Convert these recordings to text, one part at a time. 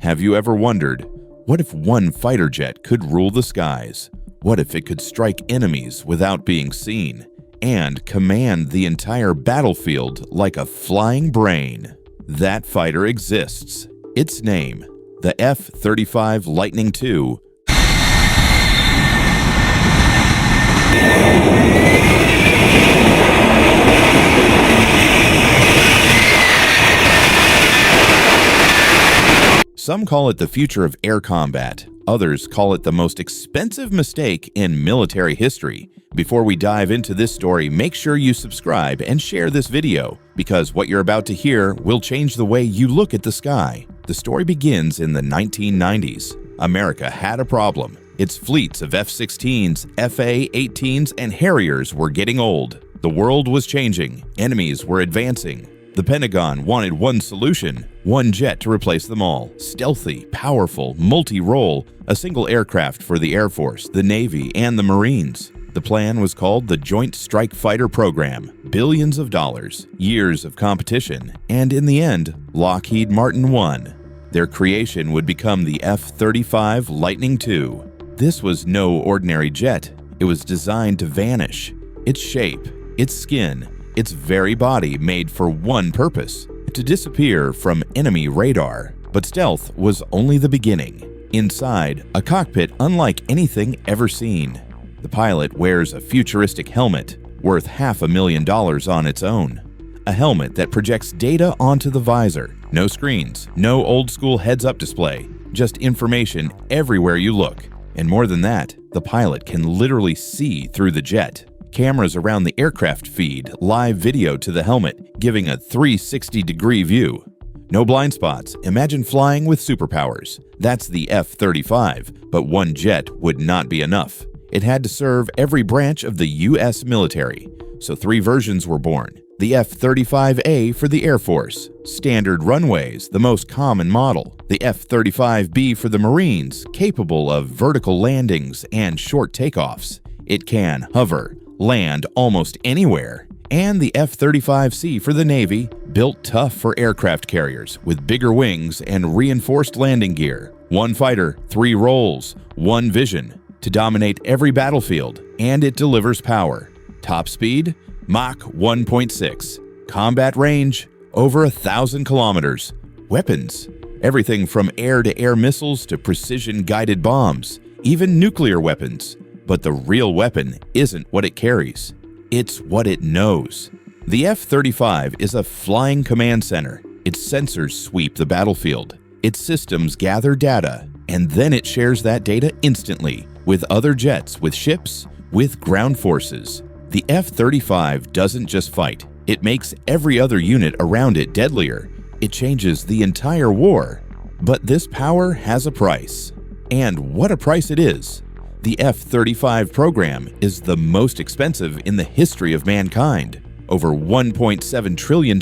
Have you ever wondered, what if one fighter jet could rule the skies? What if it could strike enemies without being seen and command the entire battlefield like a flying brain? That fighter exists. Its name, the F-35 Lightning II. Some call it the future of air combat. Others call it the most expensive mistake in military history. Before we dive into this story, make sure you subscribe and share this video, because what you're about to hear will change the way you look at the sky. The story begins in the 1990s. America had a problem. Its fleets of F-16s, F/A-18s, and Harriers were getting old. The world was changing. Enemies were advancing. The Pentagon wanted one solution, one jet to replace them all. Stealthy, powerful, multi-role, a single aircraft for the Air Force, the Navy, and the Marines. The plan was called the Joint Strike Fighter Program. Billions of dollars, years of competition, and in the end, Lockheed Martin won. Their creation would become the F-35 Lightning II. This was no ordinary jet. It was designed to vanish. Its shape, its skin, its very body made for one purpose: to disappear from enemy radar. But stealth was only the beginning. Inside, a cockpit unlike anything ever seen. The pilot wears a futuristic helmet, worth $500,000 on its own. A helmet that projects data onto the visor. No screens, no old-school heads-up display, just information everywhere you look. And more than that, the pilot can literally see through the jet. Cameras around the aircraft feed live video to the helmet, giving a 360-degree view. No blind spots. Imagine flying with superpowers. That's the F-35, but one jet would not be enough. It had to serve every branch of the U.S. military, so 3 versions were born. The F-35A for the Air Force, standard runways, the most common model. The F-35B for the Marines, capable of vertical landings and short takeoffs. It can hover, land almost anywhere. And the F-35C for the Navy, built tough for aircraft carriers with bigger wings and reinforced landing gear. One fighter, 3 roles, one vision, to dominate every battlefield, and it delivers power. Top speed, Mach 1.6. Combat range, over 1,000 kilometers. Weapons, everything from air-to-air missiles to precision-guided bombs, even nuclear weapons. But the real weapon isn't what it carries. It's what it knows. The F-35 is a flying command center. Its sensors sweep the battlefield. Its systems gather data, and then it shares that data instantly with other jets, with ships, with ground forces. The F-35 doesn't just fight. It makes every other unit around it deadlier. It changes the entire war. But this power has a price. And what a price it is. The F-35 program is the most expensive in the history of mankind. Over $1.7 trillion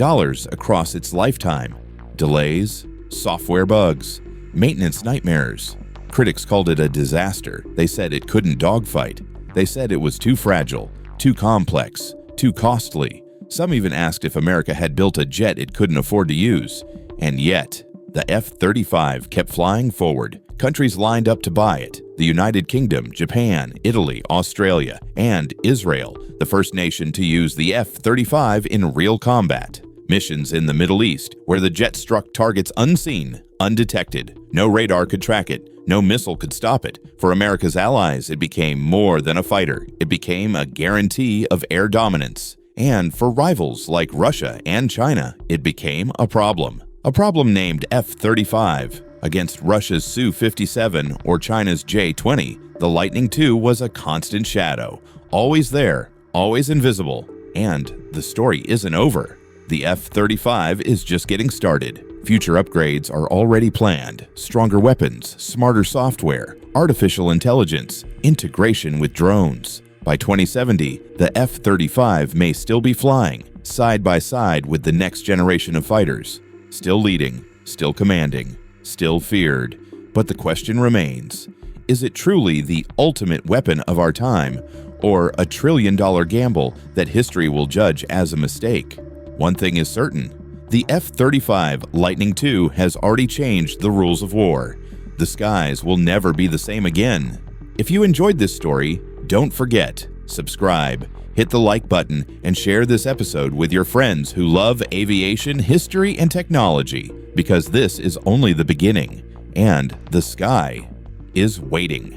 across its lifetime. Delays, software bugs, maintenance nightmares. Critics called it a disaster. They said it couldn't dogfight. They said it was too fragile, too complex, too costly. Some even asked if America had built a jet it couldn't afford to use. And yet, the F-35 kept flying forward. Countries lined up to buy it. The United Kingdom, Japan, Italy, Australia, and Israel, the first nation to use the F-35 in real combat. Missions in the Middle East, where the jet struck targets unseen, undetected. No radar could track it. No missile could stop it. For America's allies, it became more than a fighter. It became a guarantee of air dominance. And for rivals like Russia and China, it became a problem. A problem named F-35. Against Russia's Su-57 or China's J-20, the Lightning II was a constant shadow. Always there, always invisible. And the story isn't over. The F-35 is just getting started. Future upgrades are already planned. Stronger weapons, smarter software, artificial intelligence, integration with drones. By 2070, the F-35 may still be flying, side by side with the next generation of fighters. Still leading, still commanding, still feared. But the question remains, is it truly the ultimate weapon of our time, or a $1 trillion gamble that history will judge as a mistake? One thing is certain, The F-35 Lightning II has already changed the rules of war. The skies will never be the same again. If you enjoyed this story, don't forget, subscribe, hit the like button, and share this episode with your friends who love aviation, history, and technology, because this is only the beginning, and the sky is waiting.